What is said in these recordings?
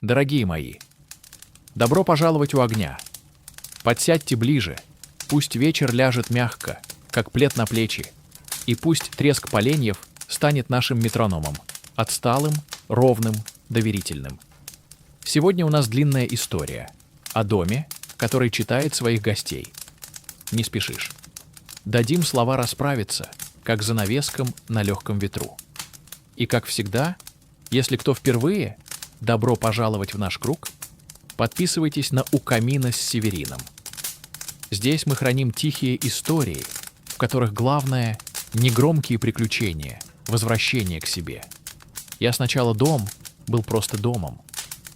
Дорогие мои, добро пожаловать у огня. Подсядьте ближе, пусть вечер ляжет мягко, как плед на плечи, и пусть треск поленьев станет нашим метрономом, отсталым, ровным, доверительным. Сегодня у нас длинная история о доме, который читает своих гостей. Не спешишь. Дадим слова расправиться, как занавескам на легком ветру. И как всегда, если кто впервые, добро пожаловать в наш круг, подписывайтесь на «У камина с Северином». Здесь мы храним тихие истории, в которых главное — не громкие приключения, возвращение к себе. Я сначала дом был просто домом.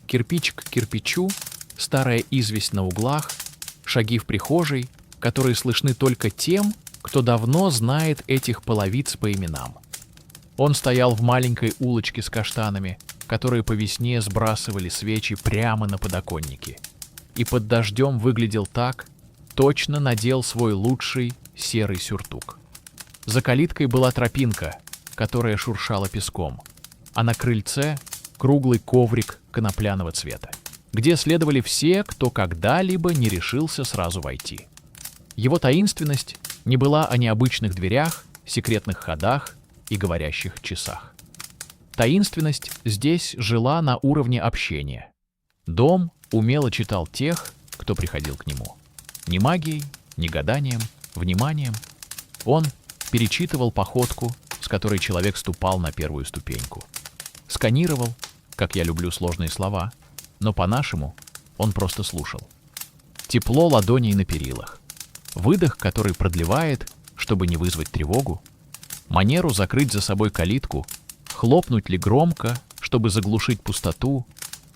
Кирпич к кирпичу, старая известь на углах, шаги в прихожей, которые слышны только тем, кто давно знает этих половиц по именам. Он стоял в маленькой улочке с каштанами, которые по весне сбрасывали свечи прямо на подоконники. И под дождем выглядел так, точно надел свой лучший серый сюртук. За калиткой была тропинка, которая шуршала песком, а на крыльце круглый коврик конопляного цвета, где следовали все, кто когда-либо не решился сразу войти. Его таинственность не была о необычных дверях, секретных ходах и говорящих часах. Таинственность здесь жила на уровне общения. Дом умело читал тех, кто приходил к нему. Не магией, не гаданием, вниманием. Он перечитывал походку, с которой человек ступал на первую ступеньку. Сканировал, как я люблю сложные слова, но по-нашему он просто слушал. Тепло ладоней на перилах. Выдох, который продлевает, чтобы не вызвать тревогу. Манеру закрыть за собой калитку, хлопнуть ли громко, чтобы заглушить пустоту,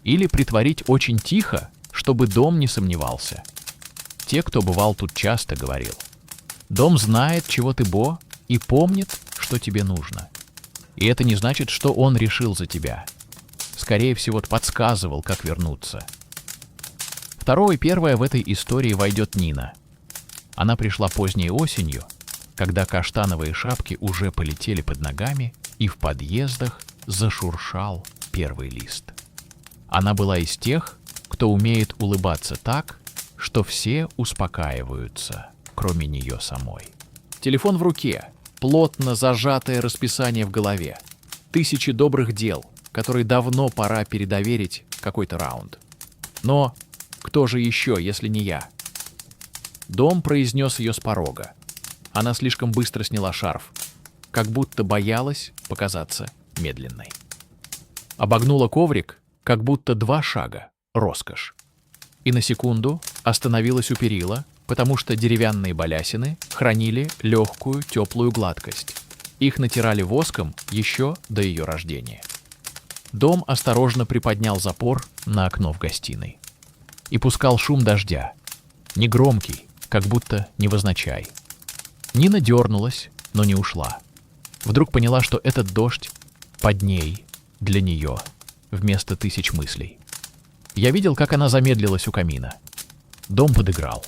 или притворить очень тихо, чтобы дом не сомневался. Те, кто бывал тут часто, говорил: «Дом знает, чего ты бо, и помнит, что тебе нужно». И это не значит, что он решил за тебя. Скорее всего, подсказывал, как вернуться. Второе и первое в этой истории войдет Нина. Она пришла поздней осенью, когда каштановые шапки уже полетели под ногами, и в подъездах зашуршал первый лист. Она была из тех, кто умеет улыбаться так, что все успокаиваются, кроме нее самой. Телефон в руке, плотно зажатое расписание в голове, тысячи добрых дел, которые давно пора передоверить какой-то раунд. Но кто же еще, если не я? Дом произнес ее с порога. Она слишком быстро сняла шарф, как будто боялась показаться медленной. Обогнула коврик, как будто 2 шага — роскошь. И на секунду остановилась у перила, потому что деревянные балясины хранили легкую теплую гладкость. Их натирали воском еще до ее рождения. Дом осторожно приподнял запор на окно в гостиной и пускал шум дождя, негромкий, как будто невозначай. Нина дернулась, но не ушла. Вдруг поняла, что этот дождь под ней, для нее, вместо тысяч мыслей. Я видел, как она замедлилась у камина. Дом подыграл.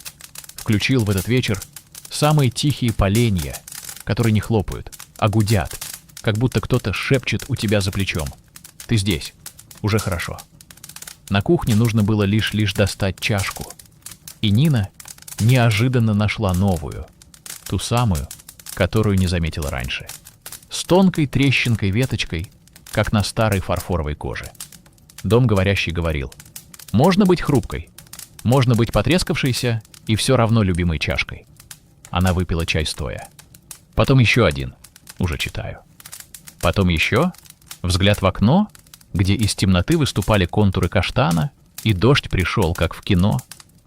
Включил в этот вечер самые тихие поленья, которые не хлопают, а гудят, как будто кто-то шепчет у тебя за плечом: «Ты здесь, уже хорошо». На кухне нужно было лишь достать чашку. И Нина неожиданно нашла новую, ту самую, которую не заметила раньше, с тонкой трещинкой-веточкой, как на старой фарфоровой коже. Дом говорящий говорил: можно быть хрупкой, можно быть потрескавшейся и все равно любимой чашкой. Она выпила чай стоя. Потом еще один, уже читаю. Потом еще, взгляд в окно, где из темноты выступали контуры каштана, и дождь пришел, как в кино,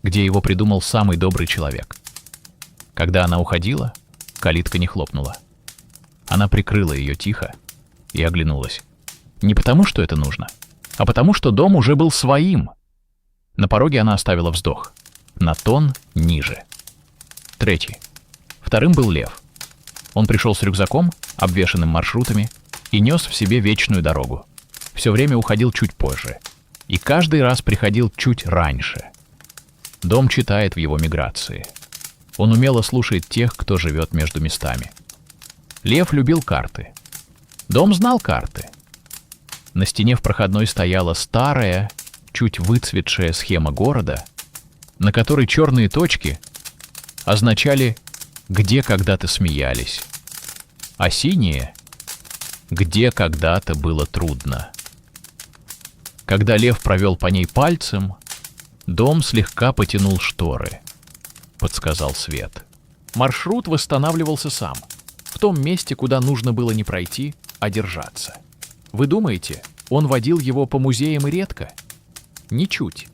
где его придумал самый добрый человек. Когда она уходила, калитка не хлопнула. Она прикрыла ее тихо и оглянулась. Не потому, что это нужно, а потому, что дом уже был своим. На пороге она оставила вздох. На тон ниже. Третий. Вторым был Лев. Он пришел с рюкзаком, обвешанным маршрутами, и нес в себе вечную дорогу. Все время уходил чуть позже. И каждый раз приходил чуть раньше. Дом читает в его миграции. Он умело слушает тех, кто живет между местами. Лев любил карты. Дом знал карты. На стене в проходной стояла старая, чуть выцветшая схема города, на которой черные точки означали, где когда-то смеялись, а синие — где когда-то было трудно. Когда лев провел по ней пальцем, дом слегка потянул шторы, подсказал свет. Маршрут восстанавливался сам, в том месте, куда нужно было не пройти, а держаться. Вы думаете, он водил его по музеям и редко? Ничуть.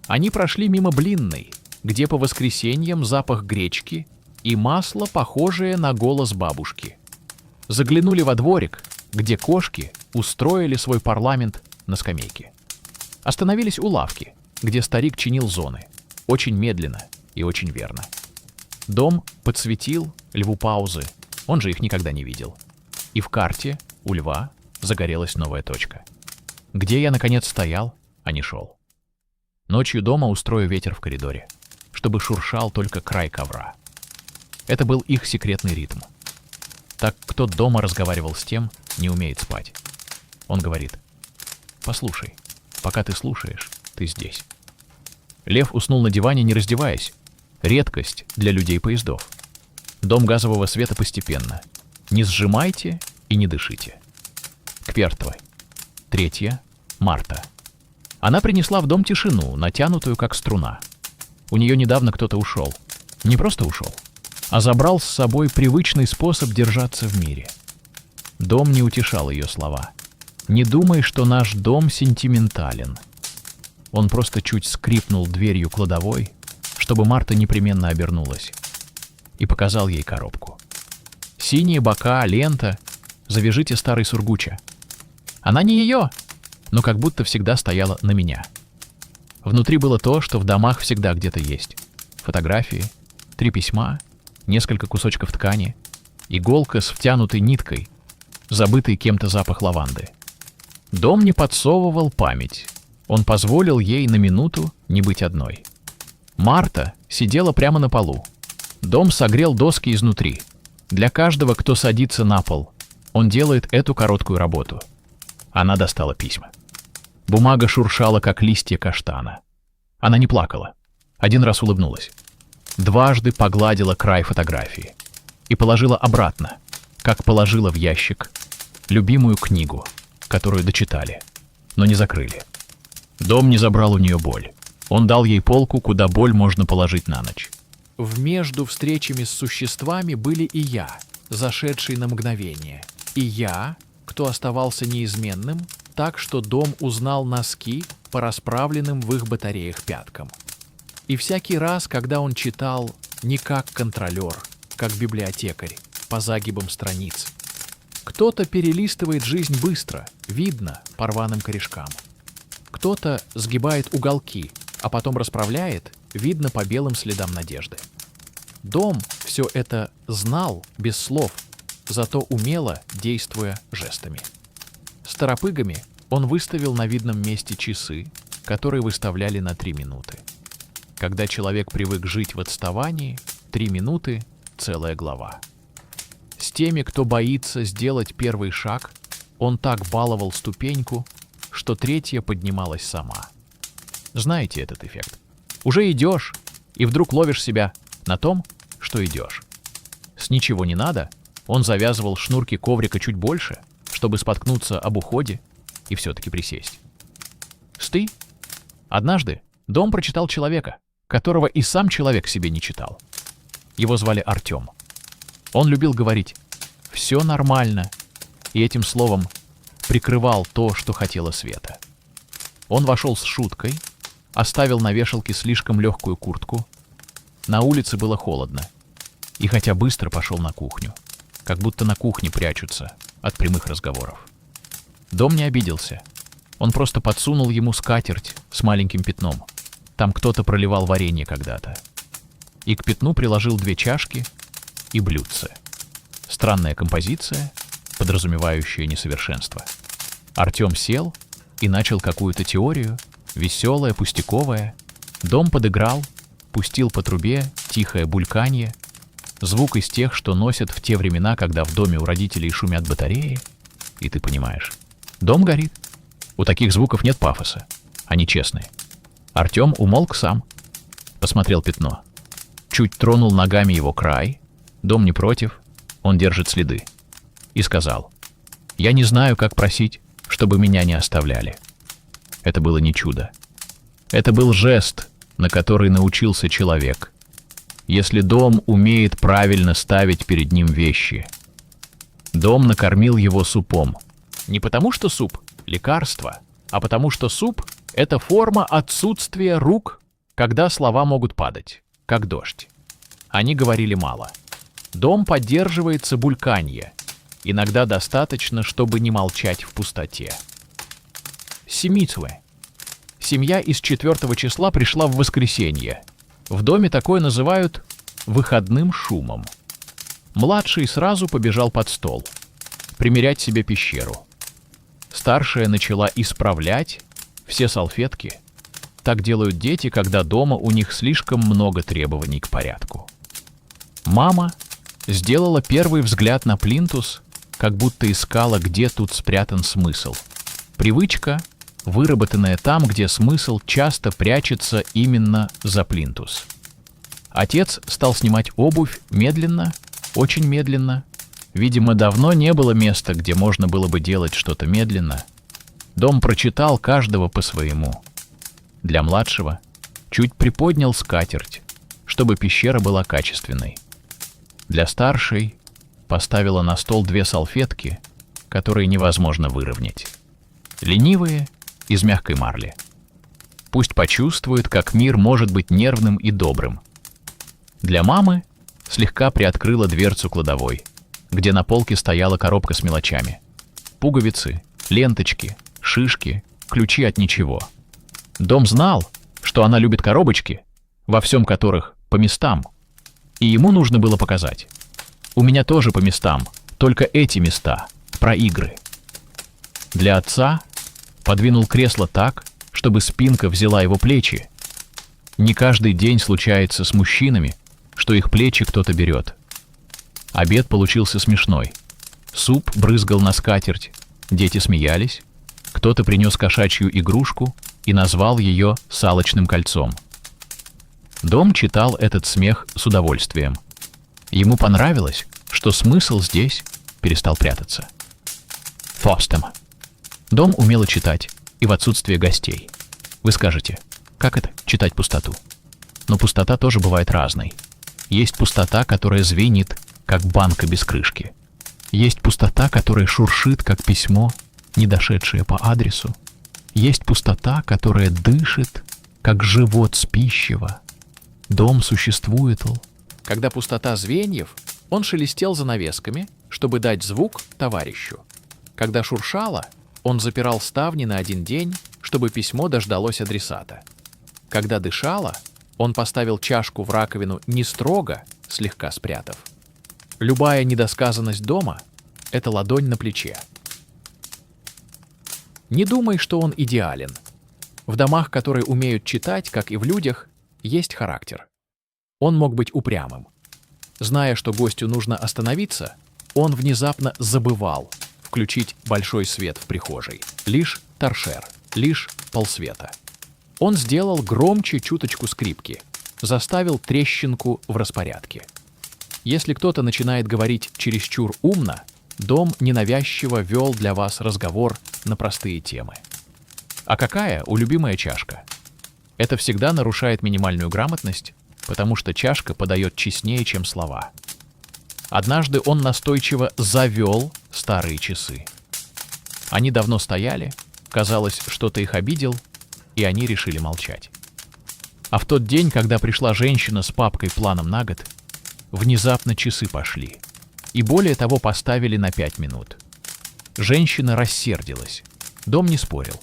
Они прошли мимо Блинной, где по воскресеньям запах гречки и масло, похожее на голос бабушки. Заглянули во дворик, где кошки устроили свой парламент на скамейке. Остановились у лавки, где старик чинил зоны, очень медленно и очень верно. Дом подсветил льву паузы, он же их никогда не видел. И в карте у льва загорелась новая точка. Где я, наконец, стоял, а не шел. Ночью дома устрою ветер в коридоре, чтобы шуршал только край ковра. Это был их секретный ритм. Так кто дома разговаривал с тем, не умеет спать. Он говорит: «Послушай, пока ты слушаешь, ты здесь». Лев уснул на диване, не раздеваясь. Редкость для людей поездов. Дом газового света постепенно. Не сжимайте и не дышите. К первой. 3 марта. Она принесла в дом тишину, натянутую как струна. У нее недавно кто-то ушел. Не просто ушел, а забрал с собой привычный способ держаться в мире. Дом не утешал ее слова. «Не думай, что наш дом сентиментален». Он просто чуть скрипнул дверью кладовой, чтобы Марта непременно обернулась, и показал ей коробку. Синие бока, лента, завяжите старый сургуча. Она не ее, но как будто всегда стояла на меня. Внутри было то, что в домах всегда где-то есть. Фотографии, 3 письма, несколько кусочков ткани, иголка с втянутой ниткой, забытый кем-то запах лаванды. Дом не подсовывал память. Он позволил ей на минуту не быть одной. Марта сидела прямо на полу. Дом согрел доски изнутри. Для каждого, кто садится на пол, он делает эту короткую работу. Она достала письма. Бумага шуршала, как листья каштана. Она не плакала. Один раз улыбнулась. Дважды погладила край фотографии и положила обратно, как положила в ящик любимую книгу, которую дочитали, но не закрыли. Дом не забрал у нее боль. Он дал ей полку, куда боль можно положить на ночь. Между встречами с существами были и я, зашедший на мгновение, и я, кто оставался неизменным, так что дом узнал носки по расправленным в их батареях пяткам. И всякий раз, когда он читал не как контролер, как библиотекарь, по загибам страниц. Кто-то перелистывает жизнь быстро, видно по рваным корешкам. Кто-то сгибает уголки, а потом расправляет, видно по белым следам надежды. Дом все это знал без слов, зато умело действуя жестами. С торопыгами он выставил на видном месте часы, которые выставляли на 3 минуты. Когда человек привык жить в отставании, 3 минуты — целая глава. С теми, кто боится сделать первый шаг, он так баловал ступеньку, что 3-я поднималась сама. Знаете этот эффект? Уже идешь, и вдруг ловишь себя на том, что идешь. С ничего не надо, он завязывал шнурки коврика чуть больше, чтобы споткнуться об уходе и все-таки присесть. Сты. Однажды дом прочитал человека, которого и сам человек себе не читал. Его звали Артем. Он любил говорить «все нормально», и этим словом прикрывал то, что хотела Света. Он вошел с шуткой, оставил на вешалке слишком легкую куртку. На улице было холодно. И хотя быстро пошел на кухню, как будто на кухне прячутся от прямых разговоров. Дом не обиделся. Он просто подсунул ему скатерть с маленьким пятном. Там кто-то проливал варенье когда-то. И к пятну приложил 2 чашки и блюдце. Странная композиция, подразумевающая несовершенство. Артем сел и начал какую-то теорию, веселая, пустяковая. Дом подыграл, пустил по трубе тихое бульканье, звук из тех, что носят в те времена, когда в доме у родителей шумят батареи. И ты понимаешь, дом горит. У таких звуков нет пафоса. Они честные. Артем умолк сам. Посмотрел пятно. Чуть тронул ногами его край. Дом не против. Он держит следы. И сказал: «Я не знаю, как просить, чтобы меня не оставляли». Это было не чудо. Это был жест, на который научился человек. Если дом умеет правильно ставить перед ним вещи. Дом накормил его супом. Не потому, что суп — лекарство, а потому, что суп — это форма отсутствия рук, когда слова могут падать, как дождь. Они говорили мало. Дом поддерживается бульканье. Иногда достаточно, чтобы не молчать в пустоте. Семитве. Семья из 4 числа пришла в воскресенье. В доме такое называют выходным шумом. Младший сразу побежал под стол, примерять себе пещеру. Старшая начала исправлять все салфетки. Так делают дети, когда дома у них слишком много требований к порядку. Мама сделала первый взгляд на плинтус, как будто искала, где тут спрятан смысл. Привычка, выработанная там, где смысл часто прячется именно за плинтус. Отец стал снимать обувь медленно, очень медленно. Видимо, давно не было места, где можно было бы делать что-то медленно. Дом прочитал каждого по-своему. Для младшего чуть приподнял скатерть, чтобы пещера была качественной. Для старшей поставила на стол 2 салфетки, которые невозможно выровнять. Ленивые, из мягкой марли. Пусть почувствует, как мир может быть нервным и добрым. Для мамы слегка приоткрыла дверцу кладовой, где на полке стояла коробка с мелочами. Пуговицы, ленточки, шишки, ключи от ничего. Дом знал, что она любит коробочки, во всем которых по местам, и ему нужно было показать. У меня тоже по местам, только эти места, про игры. Для отца подвинул кресло так, чтобы спинка взяла его плечи. Не каждый день случается с мужчинами, что их плечи кто-то берет. Обед получился смешной. Суп брызгал на скатерть, дети смеялись, кто-то принес кошачью игрушку и назвал ее салочным кольцом. Дом читал этот смех с удовольствием. Ему понравилось, что смысл здесь перестал прятаться. Фостем. Дом умела читать и в отсутствие гостей. Вы скажете, как это — читать пустоту? Но пустота тоже бывает разной. Есть пустота, которая звенит, как банка без крышки. Есть пустота, которая шуршит, как письмо, не дошедшее по адресу. Есть пустота, которая дышит, как живот с пищева. Дом существует. Когда пустота звеньев, он шелестел занавесками, чтобы дать звук товарищу. Когда шуршало, он запирал ставни на 1 день, чтобы письмо дождалось адресата. Когда дышало, он поставил чашку в раковину не строго, слегка спрятав. Любая недосказанность дома — это ладонь на плече. Не думай, что он идеален. В домах, которые умеют читать, как и в людях, есть характер. Он мог быть упрямым. Зная, что гостю нужно остановиться, он внезапно забывал включить большой свет в прихожей. Лишь торшер, лишь полсвета. Он сделал громче чуточку скрипки, заставил трещинку в распорядке. Если кто-то начинает говорить чересчур умно, дом ненавязчиво вел для вас разговор на простые темы. А какая любимая чашка? Это всегда нарушает минимальную грамотность, потому что чашка подает честнее, чем слова. Однажды он настойчиво завел старые часы. Они давно стояли, казалось, что-то их обидел, и они решили молчать. А в тот день, когда пришла женщина с папкой-планом на год, внезапно часы пошли. И более того, поставили на 5 минут. Женщина рассердилась. Дом не спорил.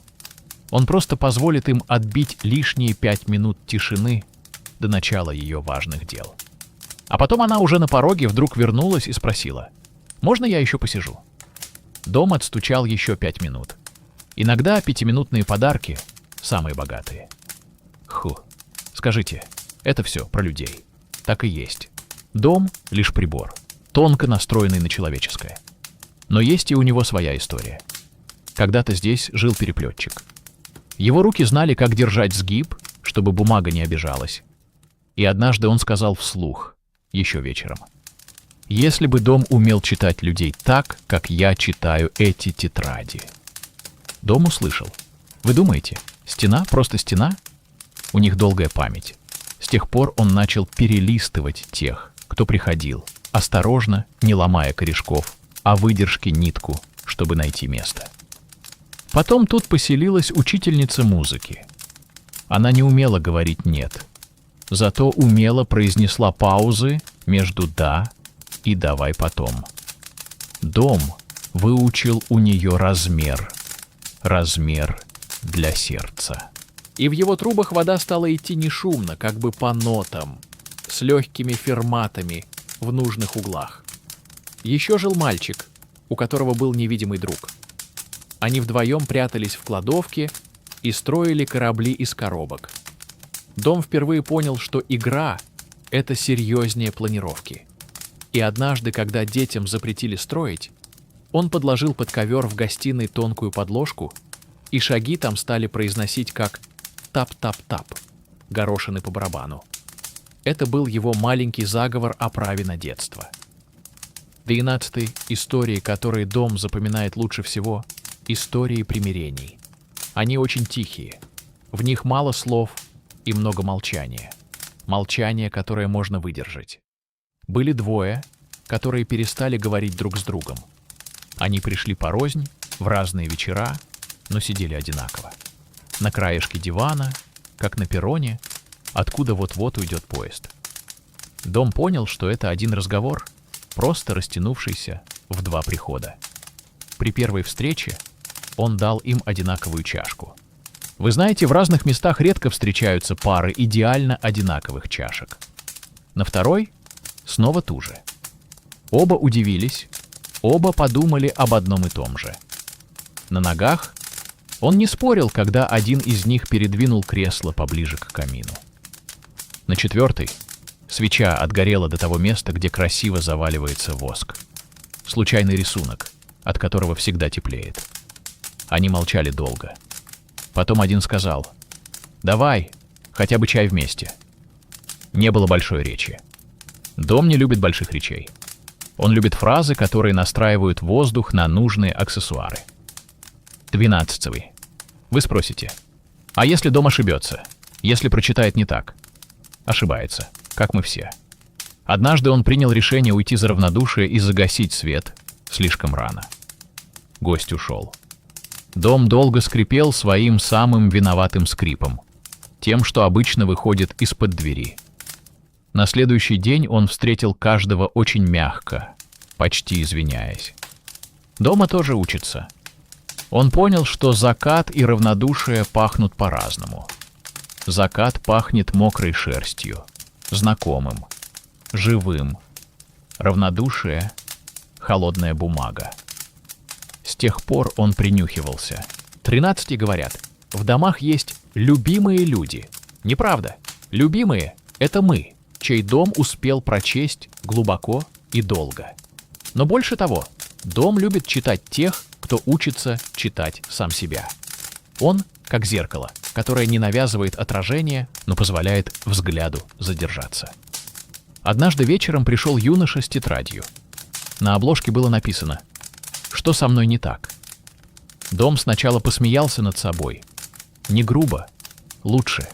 Он просто позволит им отбить лишние 5 минут тишины до начала ее важных дел. А потом она уже на пороге вдруг вернулась и спросила: «Можно я еще посижу?» Дом отстучал еще 5 минут. Иногда 5-минутные подарки самые богатые. Скажите, это все про людей. Так и есть. Дом — лишь прибор, тонко настроенный на человеческое. Но есть и у него своя история. Когда-то здесь жил переплетчик. Его руки знали, как держать сгиб, чтобы бумага не обижалась. И однажды он сказал вслух, еще вечером: «Если бы Дом умел читать людей так, как я читаю эти тетради». Дом услышал. Вы думаете, стена просто стена? У них долгая память. С тех пор он начал перелистывать тех, кто приходил, осторожно, не ломая корешков, а выдержки нитку, чтобы найти место. Потом тут поселилась учительница музыки. Она не умела говорить «нет», зато умело произнесла паузы между «да» и «давай потом». Дом выучил у нее размер для сердца. И в его трубах вода стала идти не шумно, как бы по нотам, с легкими ферматами в нужных углах. Еще жил мальчик, у которого был невидимый друг. Они вдвоем прятались в кладовке и строили корабли из коробок. Дом впервые понял, что игра — это серьезнее планировки. И однажды, когда детям запретили строить, он подложил под ковер в гостиной тонкую подложку, и шаги там стали произносить как «тап-тап-тап», горошины по барабану. Это был его маленький заговор о праве на детство. 12 истории, которые Дом запоминает лучше всего — истории примирений. Они очень тихие, в них мало слов и много молчания. Молчание, которое можно выдержать. Были двое, которые перестали говорить друг с другом. Они пришли порознь, в разные вечера, но сидели одинаково. На краешке дивана, как на перроне, откуда вот-вот уйдет поезд. Дом понял, что это один разговор, просто растянувшийся в 2 прихода. При первой встрече он дал им одинаковую чашку. Вы знаете, в разных местах редко встречаются пары идеально одинаковых чашек. На второй снова ту же. Оба удивились, оба подумали об одном и том же. На ногах он не спорил, когда один из них передвинул кресло поближе к камину. На 4-й свеча отгорела до того места, где красиво заваливается воск. Случайный рисунок, от которого всегда теплеет. Они молчали долго. Потом один сказал: «Давай, хотя бы чай вместе». Не было большой речи. Дом не любит больших речей. Он любит фразы, которые настраивают воздух на нужные аксессуары. 12-й. Вы спросите: а если Дом ошибется? Если прочитает не так? Ошибается, как мы все. Однажды он принял решение уйти за равнодушие и загасить свет слишком рано. Гость ушел. Дом долго скрипел своим самым виноватым скрипом, тем, что обычно выходит из-под двери. На следующий день он встретил каждого очень мягко, почти извиняясь. Дома тоже учится. Он понял, что закат и равнодушие пахнут по-разному. Закат пахнет мокрой шерстью, знакомым, живым. Равнодушие — холодная бумага. С тех пор он принюхивался. 13 говорят, в домах есть любимые люди. Неправда. Любимые — это мы, чей дом успел прочесть глубоко и долго. Но больше того, дом любит читать тех, кто учится читать сам себя. Он как зеркало, которое не навязывает отражение, но позволяет взгляду задержаться. Однажды вечером пришел юноша с тетрадью. На обложке было написано: «Что со мной не так?». Дом сначала посмеялся над собой. Не грубо, лучше.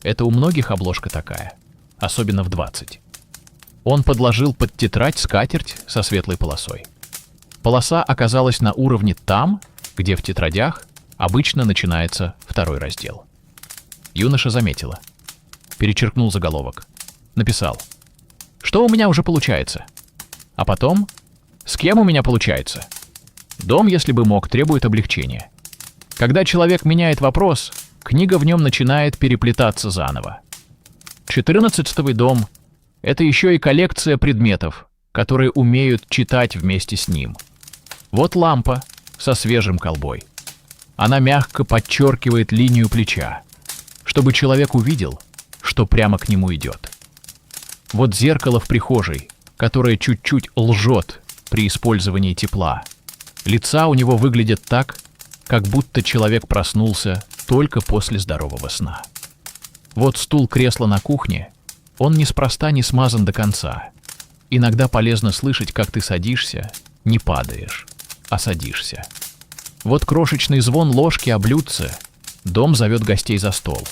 Это у многих обложка такая, особенно в 20. Он подложил под тетрадь скатерть со светлой полосой. Полоса оказалась на уровне там, где в тетрадях обычно начинается 2 раздел. Юноша заметила. Перечеркнул заголовок. Написал: «Что у меня уже получается?». А потом: «С кем у меня получается?». Дом, если бы мог, требует облегчения. Когда человек меняет вопрос, книга в нем начинает переплетаться заново. 14-й дом — это еще и коллекция предметов, которые умеют читать вместе с ним. Вот лампа со свежим колбой. Она мягко подчеркивает линию плеча, чтобы человек увидел, что прямо к нему идет. Вот зеркало в прихожей, которое чуть-чуть лжет при использовании тепла. Лица у него выглядят так, как будто человек проснулся только после здорового сна. Вот стул-кресло на кухне, он неспроста не смазан до конца. Иногда полезно слышать, как ты садишься, не падаешь, а садишься. Вот крошечный звон ложки о блюдце, дом зовет гостей за стол.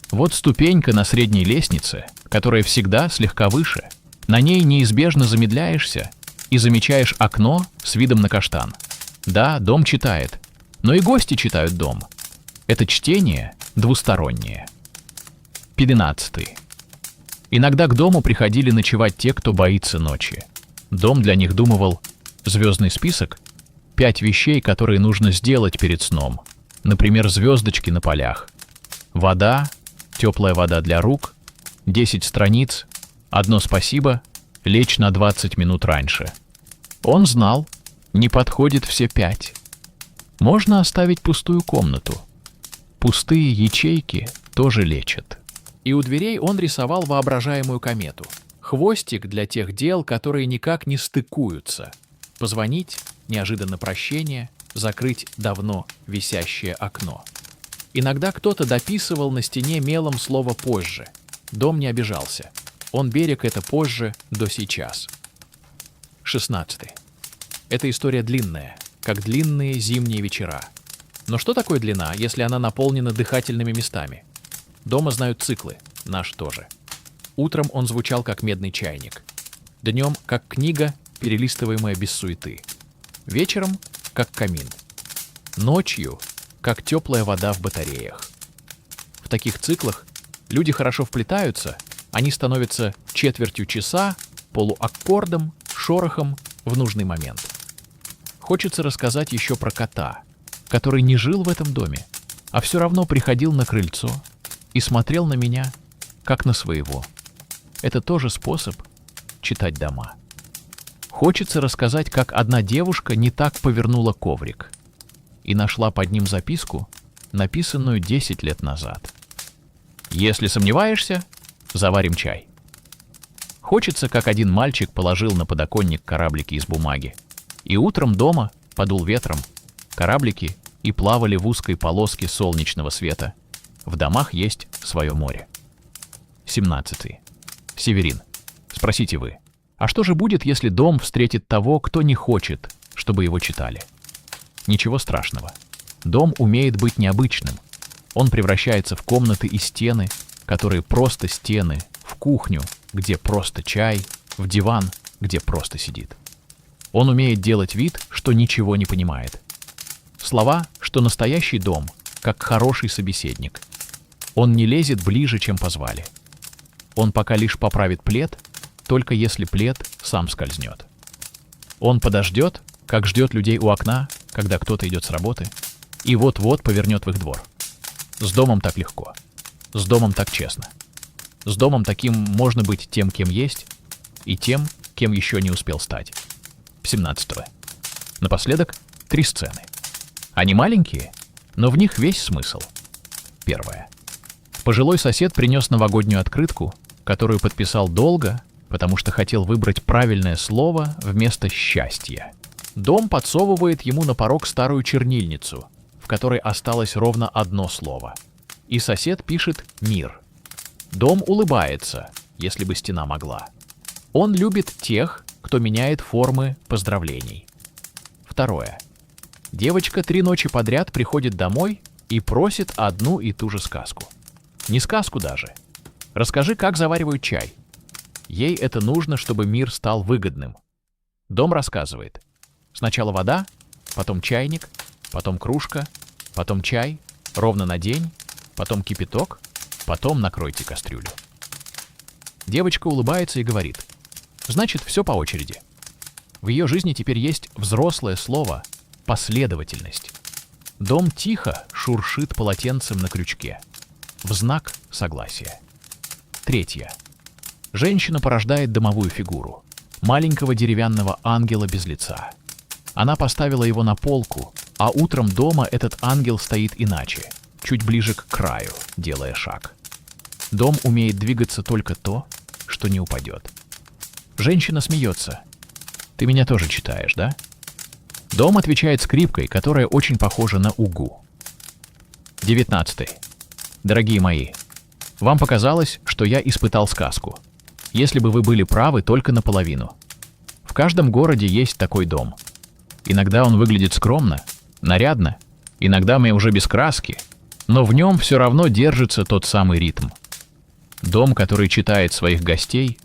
Вот ступенька на средней лестнице, которая всегда слегка выше. На ней неизбежно замедляешься и замечаешь окно с видом на каштан. Да, дом читает, но и гости читают дом. Это чтение двустороннее. 15. Иногда к дому приходили ночевать те, кто боится ночи. Дом для них думывал звездный список, 5 вещей, которые нужно сделать перед сном. Например, звездочки на полях. Вода, теплая вода для рук, 10 страниц, одно спасибо, лечь на 20 минут раньше. Он знал, не подходит все 5. Можно оставить пустую комнату. Пустые ячейки тоже лечат. И у дверей он рисовал воображаемую комету. Хвостик для тех дел, которые никак не стыкуются. Позвонить, неожиданно прощение, закрыть давно висящее окно. Иногда кто-то дописывал на стене мелом слово «позже». Дом не обижался. Он берег это позже до сейчас. 16. Эта история длинная, как длинные зимние вечера. Но что такое длина, если она наполнена дыхательными местами? Дома знают циклы, наш тоже. Утром он звучал как медный чайник. Днем как книга, перелистываемая без суеты. Вечером как камин. Ночью как теплая вода в батареях. В таких циклах люди хорошо вплетаются, они становятся четвертью часа, полуаккордом, шорохом в нужный момент. Хочется рассказать еще про кота, который не жил в этом доме, а все равно приходил на крыльцо и смотрел на меня, как на своего. Это тоже способ читать дома. Хочется рассказать, как одна девушка не так повернула коврик и нашла под ним записку, написанную 10 лет назад. Если сомневаешься, заварим чай. Хочется, как один мальчик положил на подоконник кораблики из бумаги, и утром дома подул ветром, кораблики и плавали в узкой полоске солнечного света. В домах есть свое море. 17. Северин. Спросите вы, а что же будет, если дом встретит того, кто не хочет, чтобы его читали? Ничего страшного. Дом умеет быть необычным. Он превращается в комнаты и стены, которые просто стены, в кухню, где просто чай, в диван, где просто сидит. Он умеет делать вид, что ничего не понимает. Слова, что настоящий дом, как хороший собеседник. Он не лезет ближе, чем позвали. Он пока лишь поправит плед, только если плед сам скользнет. Он подождет, как ждет людей у окна, когда кто-то идет с работы, и вот-вот повернет в их двор. С домом так легко. С домом так честно. С домом таким можно быть тем, кем есть, и тем, кем еще не успел стать. 17. Напоследок 3 сцены. Они маленькие, но в них весь смысл. 1. Пожилой сосед принес новогоднюю открытку, которую подписал долго, потому что хотел выбрать правильное слово вместо «счастья». Дом подсовывает ему на порог старую чернильницу, в которой осталось ровно одно слово. И сосед пишет «мир». Дом улыбается, если бы стена могла. Он любит тех, кто меняет формы поздравлений. 2. Девочка 3 ночи подряд приходит домой и просит одну и ту же сказку. Не сказку даже. Расскажи, как заваривают чай. Ей это нужно, чтобы мир стал выгодным. Дом рассказывает. Сначала вода, потом чайник, потом кружка, потом чай, ровно на день, потом кипяток, потом накройте кастрюлю. Девочка улыбается и говорит: значит, все по очереди. В ее жизни теперь есть взрослое слово «последовательность». Дом тихо шуршит полотенцем на крючке. В знак согласия. 3. Женщина порождает домовую фигуру. Маленького деревянного ангела без лица. Она поставила его на полку, а утром дома этот ангел стоит иначе, чуть ближе к краю, делая шаг. Дом умеет двигаться только то, что не упадет. Женщина смеется. Ты меня тоже читаешь, да? Дом отвечает скрипкой, которая очень похожа на угу. 19. Дорогие мои, вам показалось, что я испытал сказку. Если бы вы были правы только наполовину. В каждом городе есть такой дом. Иногда он выглядит скромно, нарядно, иногда мы уже без краски, но в нем все равно держится тот самый ритм. Дом, который читает своих гостей,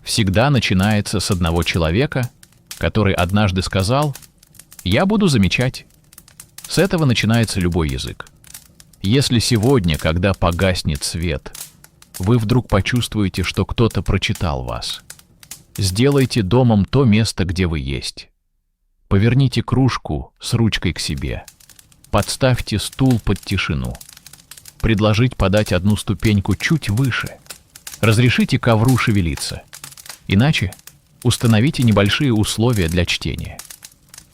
всегда начинается с одного человека, который однажды сказал: «Я буду замечать». С этого начинается любой язык. Если сегодня, когда погаснет свет, вы вдруг почувствуете, что кто-то прочитал вас, сделайте домом то место, где вы есть. Поверните кружку с ручкой к себе. Подставьте стул под тишину. Предложить подать одну ступеньку чуть выше. Разрешите ковру шевелиться. Иначе установите небольшие условия для чтения.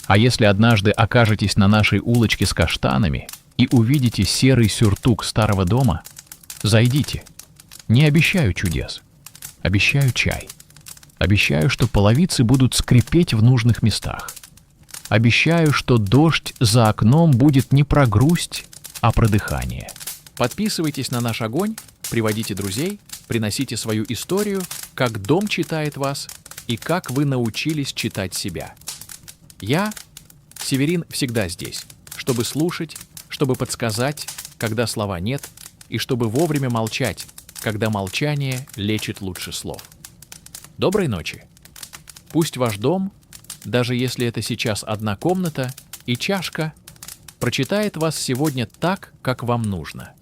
А если однажды окажетесь на нашей улочке с каштанами и увидите серый сюртук старого дома, зайдите. Не обещаю чудес. Обещаю чай. Обещаю, что половицы будут скрипеть в нужных местах. Обещаю, что дождь за окном будет не про грусть, а про дыхание. Подписывайтесь на наш огонь, приводите друзей, приносите свою историю, как дом читает вас и как вы научились читать себя. Я, Северин, всегда здесь, чтобы слушать, чтобы подсказать, когда слова нет, и чтобы вовремя молчать, когда молчание лечит лучше слов. Доброй ночи. Пусть ваш дом, даже если это сейчас одна комната и чашка, прочитает вас сегодня так, как вам нужно.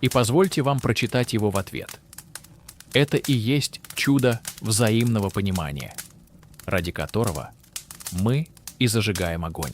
И позвольте вам прочитать его в ответ. Это и есть чудо взаимного понимания, ради которого мы и зажигаем огонь.